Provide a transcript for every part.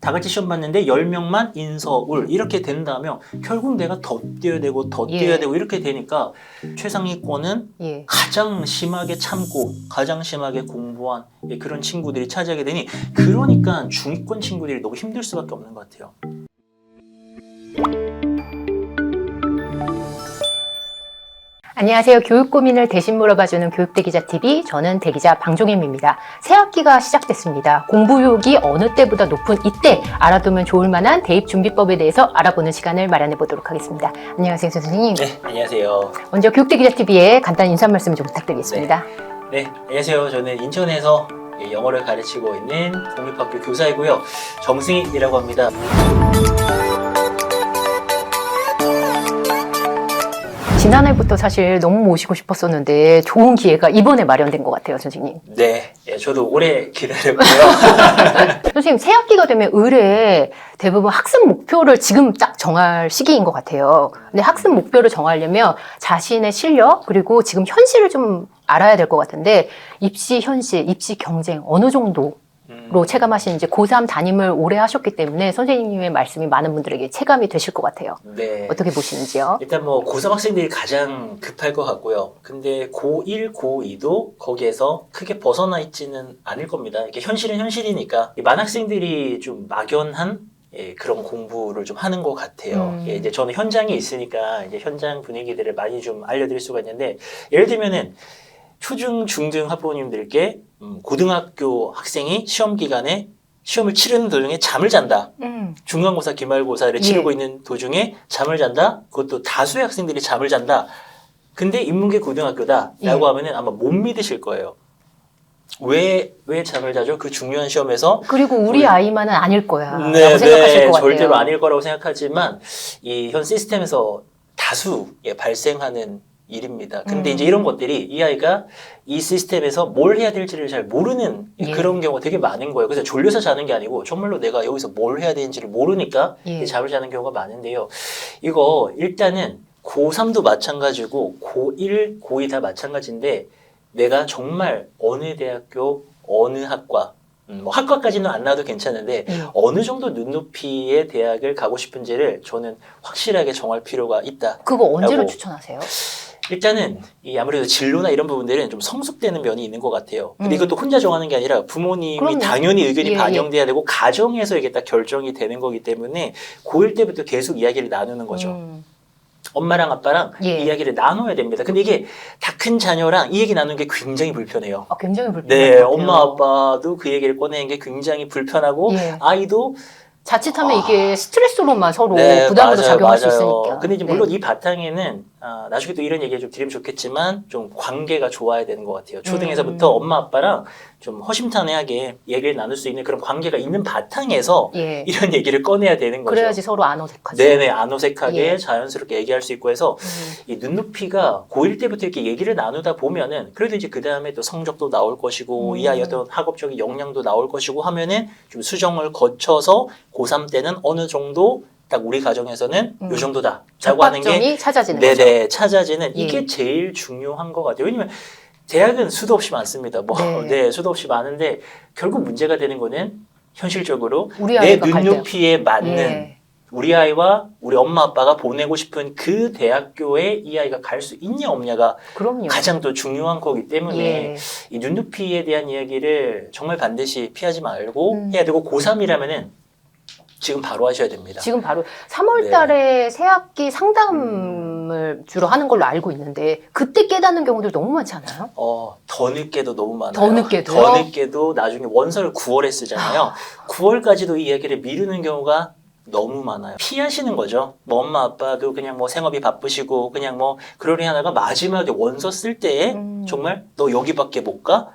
다 같이 시험 봤는데 10명만 인서울 이렇게 된다면 결국 내가 더 뛰어야 되고 더 뛰어야 되고 이렇게 되니까 최상위권은 가장 심하게 참고 가장 심하게 공부한 그런 친구들이 차지하게 되니 그러니까 중위권 친구들이 너무 힘들 수밖에 없는 것 같아요. 안녕하세요. 교육 고민을 대신 물어봐주는 교육대기자TV, 저는 대기자 방종임입니다. 새 학기가 시작됐습니다. 공부욕이 어느 때보다 높은 이때 알아두면 좋을 만한 대입준비법에 대해서 알아보는 시간을 마련해 보도록 하겠습니다. 안녕하세요, 선생님. 네, 안녕하세요. 먼저 교육대기자TV에 간단한 인사 말씀 좀 부탁드리겠습니다. 네, 안녕하세요. 저는 인천에서 영어를 가르치고 있는 공립학교 교사이고요. 정승익이라고 합니다. 지난해부터 사실 너무 모시고 싶었었는데 좋은 기회가 이번에 마련된 것 같아요, 선생님. 네, 저도 오래 기다렸고요. 선생님, 새 학기가 되면 의뢰 대부분 학습 목표를 지금 딱 정할 시기인 것 같아요. 근데 학습 목표를 정하려면 자신의 실력 그리고 지금 현실을 좀 알아야 될 것 같은데 입시 현실, 입시 경쟁 어느 정도 로 체감하시는지 고3 담임을 오래 하셨기 때문에 선생님의 말씀이 많은 분들에게 체감이 되실 것 같아요. 네. 어떻게 보시는지요? 일단 뭐 고3 학생들이 가장 급할 것 같고요. 근데 고1, 고2도 거기에서 크게 벗어나 있지는 않을 겁니다. 이렇게 현실은 현실이니까 많은 학생들이 좀 막연한 그런 공부를 좀 하는 것 같아요. 이제 저는 현장에 있으니까 이제 현장 분위기들을 많이 좀 알려드릴 수가 있는데 예를 들면은 초중, 중등 학부모님들께 고등학교 학생이 시험 기간에 시험을 치르는 도중에 잠을 잔다. 중간고사, 기말고사를 치르고 있는 도중에 잠을 잔다. 그것도 다수의 학생들이 잠을 잔다. 근데 인문계 고등학교다 라고 하면은 아마 못 믿으실 거예요. 왜 잠을 자죠? 그 중요한 시험에서. 그리고 우리 아이만은 아닐 거야 라고 네, 생각하실 것 같아요. 절대로 아닐 거라고 생각하지만 이 현 시스템에서 다수 발생하는 일입니다. 근데 이제 이런 것들이 이 아이가 이 시스템에서 뭘 해야 될지를 잘 모르는 그런 경우가 되게 많은 거예요. 그래서 졸려서 자는 게 아니고 정말로 내가 여기서 뭘 해야 되는지를 모르니까 잠을 자는 경우가 많은데요. 이거 일단은 고3도 마찬가지고 고1, 고2 다 마찬가지인데 내가 정말 어느 대학교, 어느 학과 뭐 학과까지는 안 나와도 괜찮은데 어느 정도 눈높이의 대학을 가고 싶은지를 저는 확실하게 정할 필요가 있다. 그거 언제로 추천하세요? 일단은 이 아무래도 진로나 이런 부분들은 좀 성숙되는 면이 있는 것 같아요. 근데 이것도 혼자 정하는 게 아니라 부모님이 그럼요. 당연히 의견이 반영돼야 되고 가정에서 이게 딱 결정이 되는 거기 때문에 고1 때부터 계속 이야기를 나누는 거죠. 엄마랑 아빠랑 이야기를 나눠야 됩니다. 근데 이게 다 큰 자녀랑 이 얘기 나누는 게 굉장히 불편해요. 굉장히 불편해요. 네, 엄마 아빠도 그 얘기를 꺼내는 게 굉장히 불편하고 아이도 자칫하면 이게 스트레스로만 서로 부담으로 작용할 수 있으니까. 근데 이제 물론 이 바탕에는 나중에 또 이런 얘기를 좀 드리면 좋겠지만 좀 관계가 좋아야 되는 것 같아요. 초등에서부터 엄마 아빠랑 좀 허심탄회하게 얘기를 나눌 수 있는 그런 관계가 있는 바탕에서 이런 얘기를 꺼내야 되는 거죠. 그래야지 서로 안 어색하죠. 네네, 안 어색하게 자연스럽게 얘기할 수 있고 해서 이 눈높이가 고1 때부터 이렇게 얘기를 나누다 보면은 그래도 이제 그 다음에 또 성적도 나올 것이고 이 아이의 어떤 학업적인 역량도 나올 것이고 하면은 좀 수정을 거쳐서 고3 때는 어느 정도 딱 우리 가정에서는 요 정도다 라고 하는 게 찾아지는 거죠. 찾아지는 이게 제일 중요한 것 같아요. 왜냐면 대학은 수도 없이 많습니다. 수도 없이 많은데 결국 문제가 되는 거는 현실적으로 내 눈높이에 맞는 우리 아이와 우리 엄마 아빠가 보내고 싶은 그 대학교에 이 아이가 갈 수 있냐 없냐가 가장 또 중요한 거기 때문에 이 눈높이에 대한 이야기를 정말 반드시 피하지 말고 해야 되고 고3이라면은 지금 바로 하셔야 됩니다. 지금 바로 3월 달에 새 학기 상담을 주로 하는 걸로 알고 있는데 그때 깨닫는 경우들 너무 많지 않아요? 더 늦게도 너무 많아요. 더 늦게도요? 더 늦게도 나중에 원서를 9월에 쓰잖아요. 9월까지도 이 이야기를 미루는 경우가 너무 많아요. 피하시는 거죠. 뭐 엄마 아빠도 그냥 뭐 생업이 바쁘시고 그냥 뭐 그러니 하다가 마지막에 원서 쓸 때에 정말 너 여기밖에 못 가?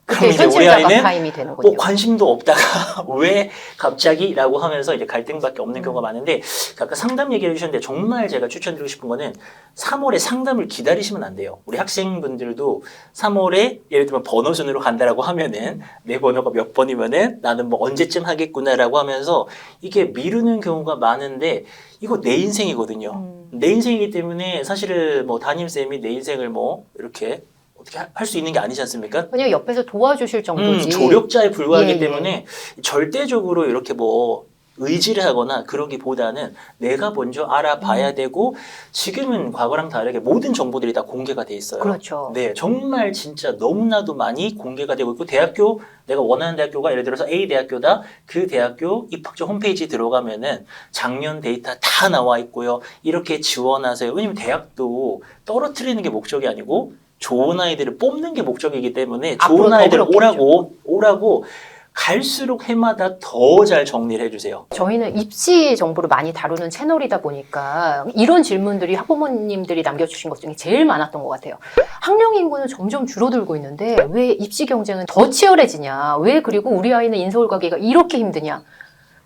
그럼 이제 우리 아이는 뭐 관심도 없다가 왜 갑자기? 라고 하면서 이제 갈등밖에 없는 경우가 많은데 아까 상담 얘기를 해주셨는데 정말 제가 추천드리고 싶은 거는 3월에 상담을 기다리시면 안 돼요. 우리 학생분들도 3월에 예를 들면 번호 순으로 간다라고 하면은 내 번호가 몇 번이면은 나는 뭐 언제쯤 하겠구나라고 하면서 이게 미루는 경우가 많은데 이거 내 인생이거든요. 내 인생이기 때문에 사실은 뭐 담임쌤이 내 인생을 뭐 이렇게 어떻게 할 수 있는 게 아니지 않습니까? 그냥 옆에서 도와주실 정도지. 조력자에 불과하기 예, 예. 때문에 절대적으로 이렇게 뭐 의지를 하거나 그러기보다는 내가 먼저 알아봐야 되고 지금은 과거랑 다르게 모든 정보들이 다 공개가 돼 있어요. 그렇죠. 네, 정말 진짜 너무나도 많이 공개가 되고 있고 대학교 내가 원하는 대학교가 예를 들어서 A 대학교다. 그 대학교 입학처 홈페이지 들어가면은 작년 데이터 다 나와 있고요. 이렇게 지원하세요. 왜냐면 대학도 떨어뜨리는 게 목적이 아니고 좋은 아이들을 뽑는 게 목적이기 때문에 앞으로 좋은 더 아이들 그렇겠죠. 오라고 갈수록 해마다 더 잘 정리를 해주세요. 저희는 입시 정보를 많이 다루는 채널이다 보니까 이런 질문들이 학부모님들이 남겨주신 것 중에 제일 많았던 것 같아요. 학령 인구는 점점 줄어들고 있는데 왜 입시 경쟁은 더 치열해지냐? 왜 그리고 우리 아이는 인서울 가기가 이렇게 힘드냐?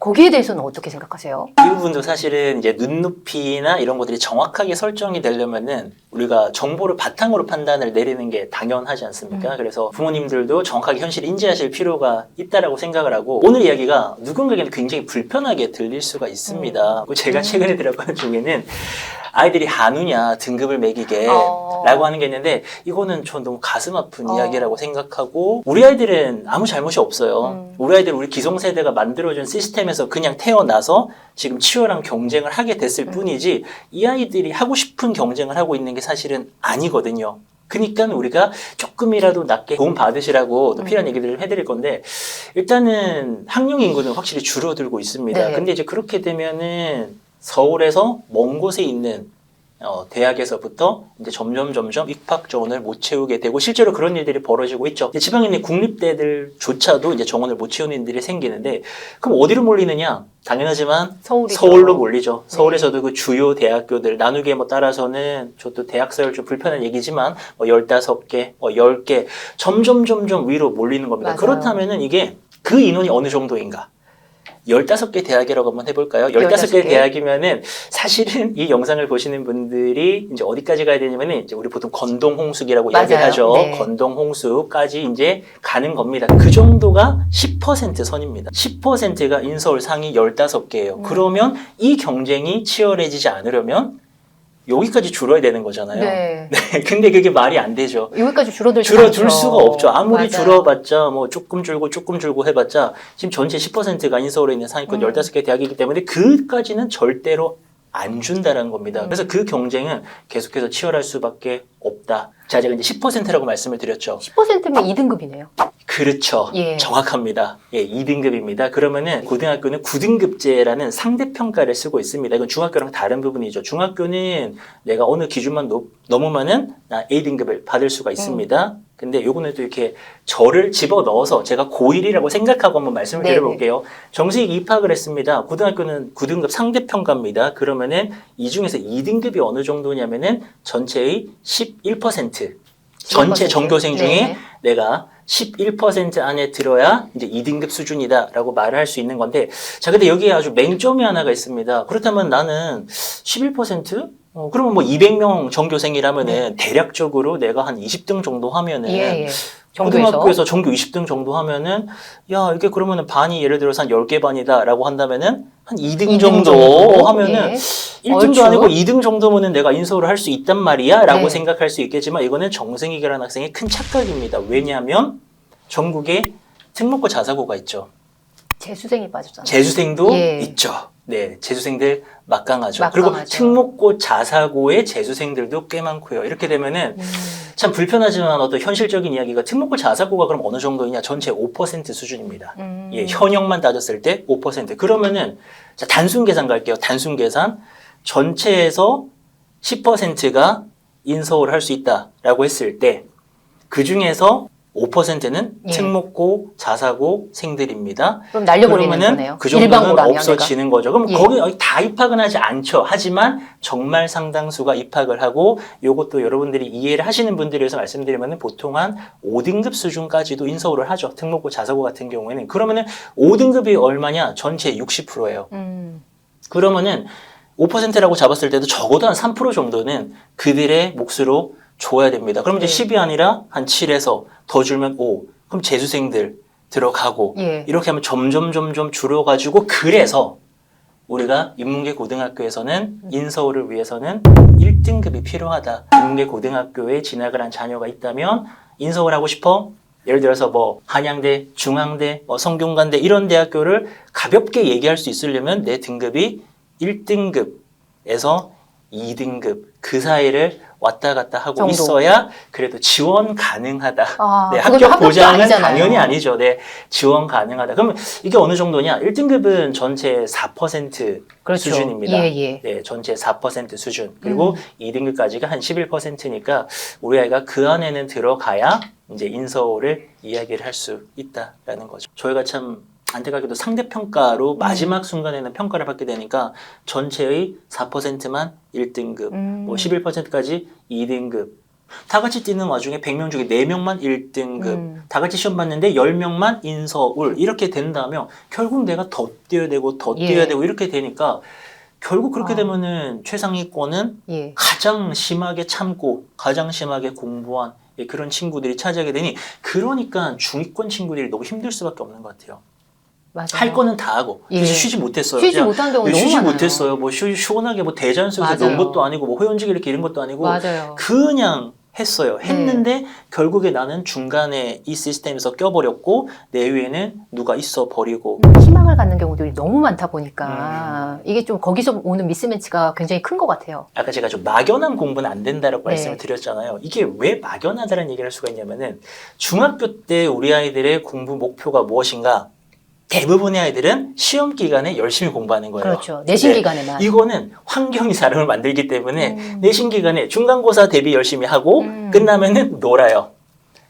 거기에 대해서는 어떻게 생각하세요? 이 부분도 사실은 이제 눈높이나 이런 것들이 정확하게 설정이 되려면은 우리가 정보를 바탕으로 판단을 내리는 게 당연하지 않습니까? 그래서 부모님들도 정확하게 현실을 인지하실 필요가 있다라고 생각을 하고 오늘 이야기가 누군가에게는 굉장히 불편하게 들릴 수가 있습니다. 제가 최근에 들었거는 중에는 아이들이 한우냐 등급을 매기게 라고 하는 게 있는데 이거는 전 너무 가슴 아픈 이야기라고 생각하고 우리 아이들은 아무 잘못이 없어요. 우리 아이들은 우리 기성세대가 만들어준 시스템에서 그냥 태어나서 지금 치열한 경쟁을 하게 됐을 뿐이지 이 아이들이 하고 싶은 경쟁을 하고 있는 게 사실은 아니거든요. 그러니까 우리가 조금이라도 낮게 도움 받으시라고 또 필요한 얘기들을 해드릴 건데 일단은 학령 인구는 확실히 줄어들고 있습니다. 네. 근데 이제 그렇게 되면은 서울에서 먼 곳에 있는 대학에서부터 이제 점점 입학 정원을 못 채우게 되고 실제로 그런 일들이 벌어지고 있죠. 이제 지방에 있는 국립대들조차도 이제 정원을 못 채우는 일들이 생기는데 그럼 어디로 몰리느냐? 당연하지만 서울이죠. 서울로 몰리죠. 네. 서울에서도 그 주요 대학교들 나누기에 뭐 따라서는 저도 대학서열 좀 불편한 얘기지만 뭐 15개, 뭐 10개 점점 위로 몰리는 겁니다. 맞아요. 그렇다면은 이게 그 인원이 어느 정도인가? 15개 대학이라고 한번 해볼까요? 15개 15개? 대학이면은 사실은 이 영상을 보시는 분들이 이제 어디까지 가야 되냐면은 이제 우리 보통 건동홍숙이라고 맞아요. 이야기하죠. 네. 건동홍숙까지 이제 가는 겁니다. 그 정도가 10% 선입니다. 10%가 인서울 상위 15개예요. 그러면 이 경쟁이 치열해지지 않으려면 여기까지 줄어야 되는 거잖아요. 네. 근데 그게 말이 안 되죠. 여기까지 줄어들지 줄어들 않죠. 수가 없죠. 아무리 맞아요. 줄어봤자 뭐 조금 줄고 해봤자 지금 전체 10%가 인서울에 있는 상위권 15개 대학이기 때문에 그까지는 절대로 안 준다라는 겁니다. 그래서 그 경쟁은 계속해서 치열할 수밖에 없다. 자, 제가 이제 10%라고 말씀을 드렸죠. 10%면 2등급이네요. 그렇죠. 예. 정확합니다. 예, 2등급입니다. 그러면은 고등학교는 9등급제라는 상대평가를 쓰고 있습니다. 이건 중학교랑 다른 부분이죠. 중학교는 내가 어느 기준만 넘으면은 나 A등급을 받을 수가 있습니다. 근데 요거는 또 이렇게 저를 집어 넣어서 제가 고1이라고 생각하고 한번 말씀을 네네. 드려볼게요. 정식 입학을 했습니다. 고등학교는 9등급 상대평가입니다. 그러면은 이 중에서 2등급이 어느 정도냐면은 전체의 11%. 전체 11%. 전교생 중에 네. 내가 11% 안에 들어야 이제 2등급 수준이다라고 말을 할 수 있는 건데, 자, 근데 여기에 아주 맹점이 하나가 있습니다. 그렇다면 나는 11%? 그러면 뭐 200명 전교생이라면은 대략적으로 내가 한 20등 정도 하면은 예. 고등학교에서 전교 20등 정도 하면은 야, 이게 그러면은 반이 예를 들어서 한 10개 반이다라고 한다면은 한 2등 정도 하면은 예. 1등도 얼추. 아니고 2등 정도면은 내가 인서울을 할 수 있단 말이야 라고 네. 생각할 수 있겠지만 이거는 정승익이라는 학생의 큰 착각입니다. 왜냐하면 전국에 특목고 자사고가 있죠. 재수생이 빠졌잖아요. 재수생도 예. 있죠. 네, 재수생들 막강하죠. 막강하죠. 그리고 특목고 자사고의 재수생들도 꽤 많고요. 이렇게 되면은 참 불편하지만 어떤 현실적인 이야기가 특목고 자사고가 그럼 어느 정도이냐? 전체 5% 수준입니다. 예, 현역만 따졌을 때 5%. 그러면은 자, 단순 계산 갈게요. 단순 계산. 전체에서 10%가 인서울을 할 수 있다라고 했을 때 그 중에서 5%는 예. 특목고 자사고 생들입니다. 그럼 날려버리는 그러면은 거네요. 그 정도는 일반고로 하면 없어지는 거죠. 그럼 예. 거기 다 입학은 하지 않죠. 하지만 정말 상당수가 입학을 하고 요것도 여러분들이 이해를 하시는 분들을 위해서 말씀드리면 보통 한 5등급 수준까지도 인서울을 하죠. 특목고 자사고 같은 경우에는. 그러면은 5등급이 얼마냐? 전체 60%예요. 그러면은 5%라고 잡았을 때도 적어도 한 3% 정도는 그들의 몫으로 줘야 됩니다. 그럼 이제 네. 10이 아니라 한 7에서 더 줄면 5. 그럼 재수생들 들어가고 예. 이렇게 하면 점점 줄어가지고 그래서 우리가 인문계 고등학교에서는 인서울을 위해서는 1등급이 필요하다. 인문계 고등학교에 진학을 한 자녀가 있다면 인서울 하고 싶어? 예를 들어서 뭐 한양대, 중앙대, 뭐 성균관대 이런 대학교를 가볍게 얘기할 수 있으려면 내 등급이 1등급에서 2등급 그 사이를 왔다 갔다 하고 정도. 있어야 그래도 지원 가능하다. 네, 그건 합격 합격도 보장은 아니잖아요. 당연히 아니죠. 네, 지원 가능하다. 그러면 이게 어느 정도냐? 1등급은 전체 4% 그렇죠. 수준입니다. 예, 예. 네, 전체 4% 수준. 그리고 2등급까지가 한 11%니까 우리 아이가 그 안에는 들어가야 이제 인서울을 이야기를 할 수 있다라는 거죠. 저희가 참 안타깝게도 상대평가로 마지막 순간에는 평가를 받게 되니까 전체의 4%만 1등급, 뭐 11%까지 2등급. 다 같이 뛰는 와중에 100명 중에 4명만 1등급, 다 같이 시험 봤는데 10명만 인서울 이렇게 된다면 결국 내가 더 뛰어야 되고 더 예. 뛰어야 되고 이렇게 되니까 결국 그렇게 되면은 최상위권은 예. 가장 심하게 참고 가장 심하게 공부한 그런 친구들이 차지하게 되니 그러니까 중위권 친구들이 너무 힘들 수밖에 없는 것 같아요. 맞아요. 할 거는 다 하고 예. 그래서 쉬지 못했어요. 쉬지 그냥 못한 경우 너무 쉬지 많아요. 못했어요. 뭐 시원하게 뭐 대자연 속에서 맞아요. 논 것도 아니고 뭐 회원직 이렇게 이런 것도 아니고 맞아요. 그냥 했어요. 했는데 결국에 나는 중간에 이 시스템에서 껴버렸고 내 위에는 누가 있어 버리고 희망을 갖는 경우들이 너무 많다 보니까 이게 좀 거기서 오는 미스매치가 굉장히 큰 것 같아요. 아까 제가 좀 막연한 공부는 안 된다라고 네. 말씀을 드렸잖아요. 이게 왜 막연하다는 얘기를 할 수가 있냐면은 중학교 때 우리 아이들의 공부 목표가 무엇인가? 대부분의 아이들은 시험 기간에 열심히 공부하는 거예요. 그렇죠. 내신 네. 기간에만. 이거는 환경이 사람을 만들기 때문에 내신 기간에 중간고사 대비 열심히 하고 끝나면은 놀아요.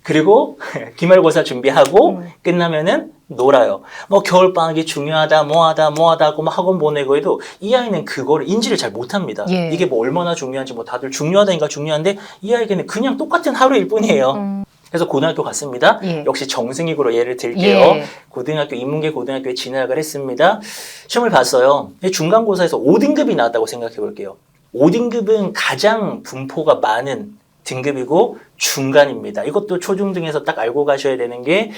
그리고 기말고사 준비하고 끝나면은 놀아요. 뭐 겨울방학이 중요하다, 뭐하다 하고 막 학원 보내고 해도 이 아이는 그거를 인지를 잘 못합니다. 예. 이게 뭐 얼마나 중요한지 뭐 다들 중요하다니까 중요한데 이 아이에게는 그냥 똑같은 하루일 뿐이에요. 그래서 고등학교 갔습니다. 예. 역시 정승익으로 예를 들게요. 예. 고등학교 인문계 고등학교에 진학을 했습니다. 시험을 봤어요. 중간고사에서 5등급이 나왔다고 생각해 볼게요. 5등급은 가장 분포가 많은 등급이고 중간입니다. 이것도 초중등에서 딱 알고 가셔야 되는 게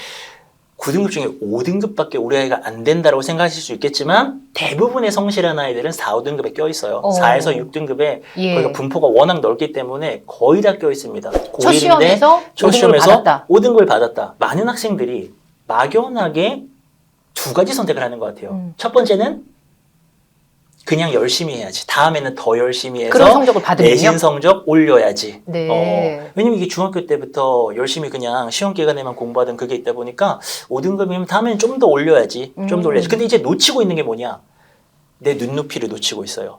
9등급 중에 5등급밖에 우리 아이가 안 된다고 생각하실 수 있겠지만 대부분의 성실한 아이들은 4, 5등급에 껴 있어요. 4에서 6등급에 예. 거기가 분포가 워낙 넓기 때문에 거의 다 껴 있습니다. 첫 시험에서 첫 5등급을 시험에서 받았다. 5등급을 받았다. 많은 학생들이 막연하게 두 가지 선택을 하는 것 같아요. 첫 번째는 그냥 열심히 해야지. 다음에는 더 열심히 해서 그런 성적을 받으면요? 내신 성적 올려야지. 네. 왜냐면 이게 중학교 때부터 열심히 그냥 시험 기간에만 공부하던 그게 있다 보니까 5등급이면 다음에는 좀 더 올려야지. 좀 더 올려야지. 근데 이제 놓치고 있는 게 뭐냐? 내 눈높이를 놓치고 있어요.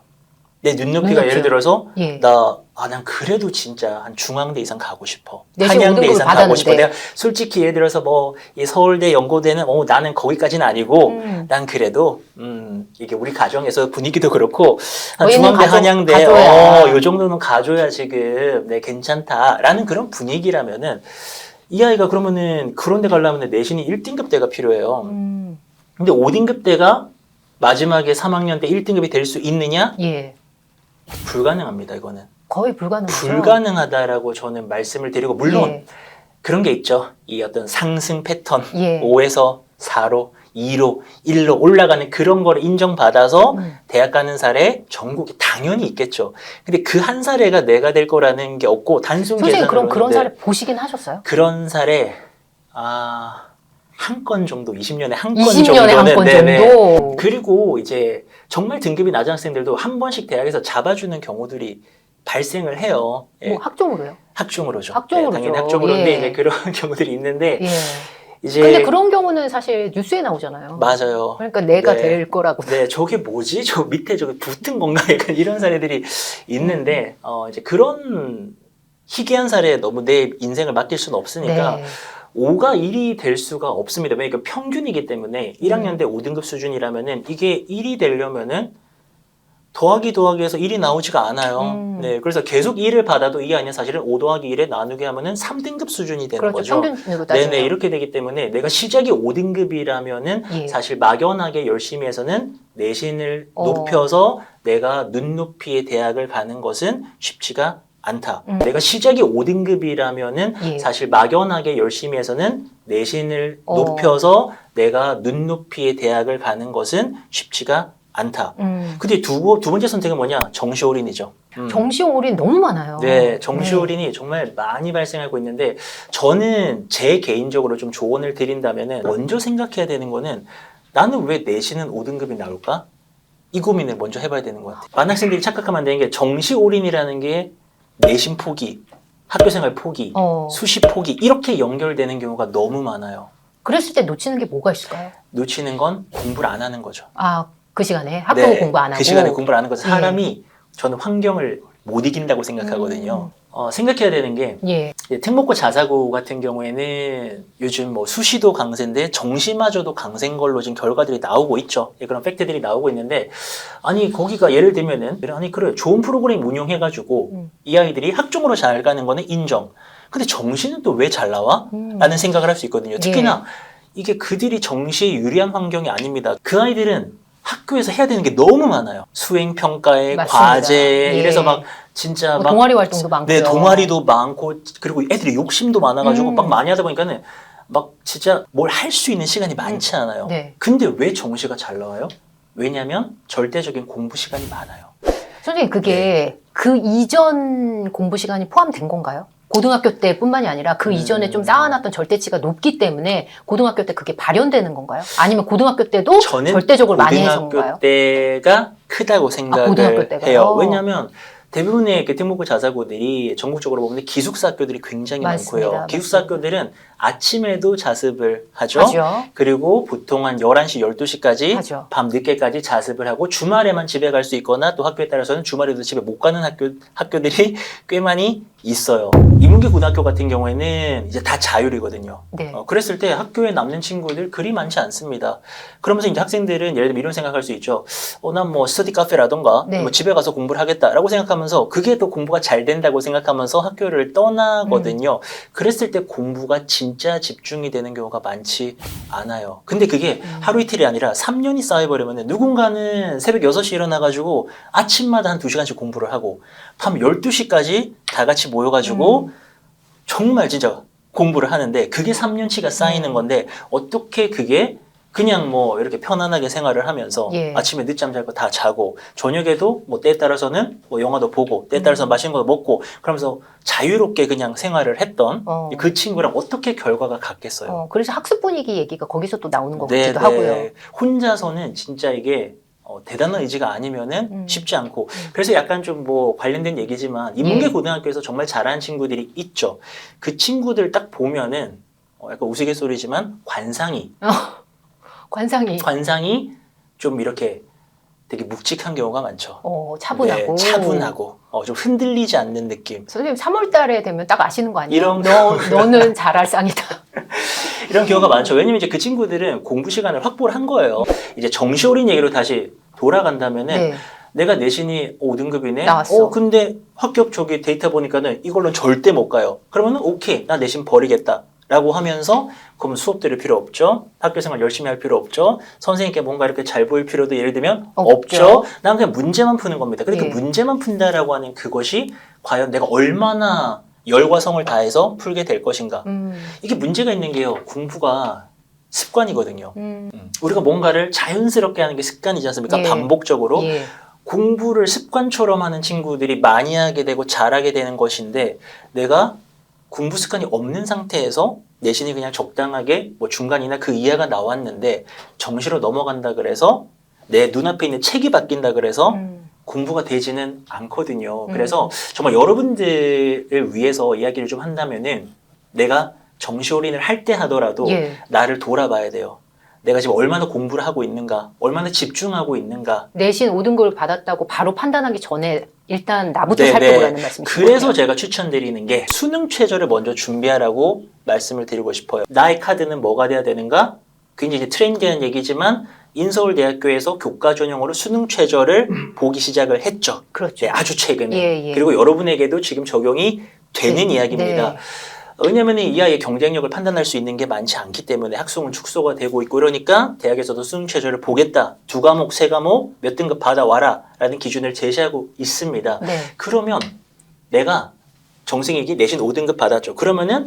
내 눈높이가 눈높이요? 예를 들어서 예. 난 그래도 진짜 한 중앙대 이상 가고 싶어. 내신 한양대 5등급을 이상 가고 받았는데. 싶어. 내가 솔직히 예를 들어서 뭐 이 서울대, 연고대는 나는 거기까지는 아니고 난 그래도 이게 우리 가정에서 분위기도 그렇고 한 저희는 중앙대, 한양대 가져야. 요 정도는 가줘야 지금 네 괜찮다라는 그런 분위기라면은 이 아이가 그러면은 그런 데 가려면 내신이 1등급 대가 필요해요. 근데 5등급 대가 마지막에 3학년 때 1등급이 될 수 있느냐? 예. 불가능합니다, 이거는. 거의 불가능하죠. 불가능하다라고 저는 말씀을 드리고, 물론 예. 그런 게 있죠. 이 어떤 상승 패턴, 예. 5에서 4로, 2로, 1로 올라가는 그런 거를 인정받아서 대학 가는 사례 전국에 당연히 있겠죠. 근데 그 한 사례가 내가 될 거라는 게 없고, 단순 선생님 그럼 그런 계산으로는 사례 보시긴 하셨어요? 그런 사례, 한 건 정도, 20년에 한 건 20년에 정도는. 한 건 네네. 정도? 그리고 이제 정말 등급이 낮은 학생들도 한 번씩 대학에서 잡아주는 경우들이 발생을 해요. 예. 뭐 학종으로요? 학종으로죠. 학종으로죠. 네, 당연히 학종으로인데 예. 이제 그런 경우들이 있는데 예. 이제 근데 그런 경우는 사실 뉴스에 나오잖아요. 맞아요. 그러니까 내가 네. 될 거라고. 네, 저게 뭐지? 저 밑에 저기 붙은 건가? 약간 이런 사례들이 있는데 이제 그런 희귀한 사례에 너무 내 인생을 맡길 수는 없으니까 네. 5가 1이 될 수가 없습니다. 왜냐면 이게 평균이기 때문에 1학년 때 5등급 수준이라면은 이게 1이 되려면은 더하기해서 1이 나오지가 않아요. 네, 그래서 계속 1을 받아도 이게 아니라 사실은 5 더하기 1에 나누게 하면은 3등급 수준이 되는 그렇죠. 거죠. 평균으로 따지면. 네네, 이렇게 되기 때문에 내가 시작이 5등급이라면은 예. 사실 막연하게 열심히 해서는 내신을 높여서 내가 눈높이의 대학을 가는 것은 쉽지가 않다. 내가 시작이 5등급이라면은 예. 사실 막연하게 열심히 해서는 내신을 높여서 내가 눈높이의 대학을 가는 것은 쉽지가 않다. 근데 두 번째 선택은 뭐냐? 정시 올인이죠. 정시 올인 너무 많아요. 네, 정시 올인이 정말 많이 발생하고 있는데 저는 제 개인적으로 좀 조언을 드린다면은 먼저 생각해야 되는 거는 나는 왜 내신은 5등급이 나올까? 이 고민을 먼저 해봐야 되는 것 같아요. 많은 학생들이 착각하면 안 되는 게 정시 올인이라는 게 내신 포기, 학교생활 포기, 수시 포기 이렇게 연결되는 경우가 너무 많아요. 그랬을 때 놓치는 게 뭐가 있을까요? 놓치는 건 공부를 안 하는 거죠. 아, 그 시간에 학교 네, 공부 안 하고 그 시간에 공부를 안 하는 거죠. 사람이 저는 환경을 못 이긴다고 생각하거든요. 생각해야 되는 게 예. 특목고 자사고 같은 경우에는 요즘 뭐 수시도 강세인데 정시마저도 강세인 걸로 지금 결과들이 나오고 있죠. 예, 그런 팩트들이 나오고 있는데 아니 거기가 예를 들면은 아니 그래 좋은 프로그램 운용해가지고 이 아이들이 학종으로 잘 가는 거는 인정. 근데 정시는 또 왜 잘 나와? 라는 생각을 할 수 있거든요. 특히나 이게 그들이 정시에 유리한 환경이 아닙니다. 그 아이들은 학교에서 해야 되는 게 너무 많아요. 수행 평가에 과제 이래서 막 진짜 막 동아리 활동도 많고 네, 동아리도 많고 그리고 애들이 욕심도 많아가지고 막 많이 하다 보니까는 막 진짜 뭘 할 수 있는 시간이 많지 않아요. 네. 근데 왜 정시가 잘 나와요? 왜냐면 절대적인 공부 시간이 많아요. 선생님 그게 그 이전 공부 시간이 포함된 건가요? 고등학교 때뿐만이 아니라 그 이전에 좀 쌓아놨던 절대치가 높기 때문에 고등학교 때 그게 발현되는 건가요? 아니면 고등학교 때도 절대적으로 많이 해서 건가요? 고등학교 때가 크다고 생각을 해요. 왜냐하면 대부분의 특목고 자사고들이 전국적으로 보면 기숙사 학교들이 굉장히 맞습니다. 많고요. 기숙사 학교들은 아침에도 자습을 하죠. 그리고 보통 한 11시, 12시까지 하죠. 밤 늦게까지 자습을 하고 주말에만 집에 갈 수 있거나 또 학교에 따라서는 주말에도 집에 못 가는 학교들이 꽤 많이 있어요. 인문계 고등학교 같은 경우에는 이제 다 자율이거든요. 네. 그랬을 때 학교에 남는 친구들 그리 많지 않습니다. 그러면서 이제 학생들은 예를 들면 이런 생각할 수 있죠. 난 뭐 스터디 카페라던가 뭐 집에 가서 공부를 하겠다라고 생각하면서 그게 또 공부가 잘 된다고 생각하면서 학교를 떠나거든요. 그랬을 때 공부가 진짜 집중이 되는 경우가 많지 않아요. 근데 그게 하루 이틀이 아니라 3년이 쌓여버리면 누군가는 새벽 6시에 일어나가지고 아침마다 한 2시간씩 공부를 하고 밤 12시까지 다 같이 모여가지고 정말 진짜 공부를 하는데 그게 3년치가 쌓이는 건데 어떻게 그게 그냥 뭐 이렇게 편안하게 생활을 하면서 아침에 늦잠 잘 거 다 자고 저녁에도 뭐 때에 따라서는 뭐 영화도 보고 때에 따라서 맛있는 것도 먹고 그러면서 자유롭게 그냥 생활을 했던 그 친구랑 어떻게 결과가 같겠어요. 그래서 학습 분위기 얘기가 거기서 또 나오는 것 같기도 하고요. 혼자서는 진짜 이게 대단한 의지가 아니면은 쉽지 않고 그래서 약간 좀 뭐 관련된 얘기지만 인문계 고등학교에서 정말 잘하는 친구들이 있죠. 그 친구들 딱 보면은 약간 우스갯소리지만 관상이 좀 이렇게 되게 묵직한 경우가 많죠. 차분하고. 네, 차분하고 좀 흔들리지 않는 느낌. 선생님 3월 달에 되면 딱 아시는 거 아니에요? 너는 잘할 쌍이다. 이런 경우가 많죠. 왜냐면 이제 그 친구들은 공부 시간을 확보를 한 거예요. 이제 정시올인 얘기로 다시 돌아간다면은 내가 내신이 5등급이네. 나왔어. 근데 합격 저기 데이터 보니까는 이걸로는 절대 못 가요. 그러면은 오케이, 나 내신 버리겠다. 라고 하면서 그러면 수업 들을 필요 없죠. 학교생활 열심히 할 필요 없죠. 선생님께 뭔가 이렇게 잘 보일 필요도 예를 들면 없죠. 난 그냥 문제만 푸는 겁니다. 그러니까 문제만 푼다라고 하는 그것이 과연 내가 얼마나 열과 성을 다해서 풀게 될 것인가. 이게 문제가 있는 게요. 공부가 습관이거든요. 우리가 뭔가를 자연스럽게 하는 게 습관이지 않습니까? 반복적으로. 공부를 습관처럼 하는 친구들이 많이 하게 되고 잘하게 되는 것인데 내가 공부 습관이 없는 상태에서 내신이 그냥 적당하게 뭐 중간이나 그 이하가 나왔는데 정시로 넘어간다 그래서 내 눈앞에 있는 책이 바뀐다 그래서 공부가 되지는 않거든요. 그래서 정말 여러분들을 위해서 이야기를 좀 한다면은 내가 정시 올인을 할 때 하더라도 나를 돌아봐야 돼요. 내가 지금 얼마나 공부를 하고 있는가, 얼마나 집중하고 있는가. 내신 5등급을 받았다고 바로 판단하기 전에 일단 나부터 살펴보라는 말씀이시죠. 그래서 제가 추천드리는 게 수능 최저를 먼저 준비하라고 말씀을 드리고 싶어요. 나의 카드는 뭐가 돼야 되는가? 그게 이제 트렌디한 얘기지만 인서울대학교에서 교과 전형으로 수능 최저를 보기 시작을 했죠. 그렇죠. 네, 아주 최근에. 그리고 여러분에게도 지금 적용이 되는 이야기입니다. 왜냐하면 이 아이의 경쟁력을 판단할 수 있는 게 많지 않기 때문에 학송은 축소가 되고 있고 이러니까 대학에서도 수능 최저를 보겠다. 2과목, 3과목 몇 등급 받아와라 라는 기준을 제시하고 있습니다. 그러면 내가 정승익이 내신 5등급 받았죠. 그러면은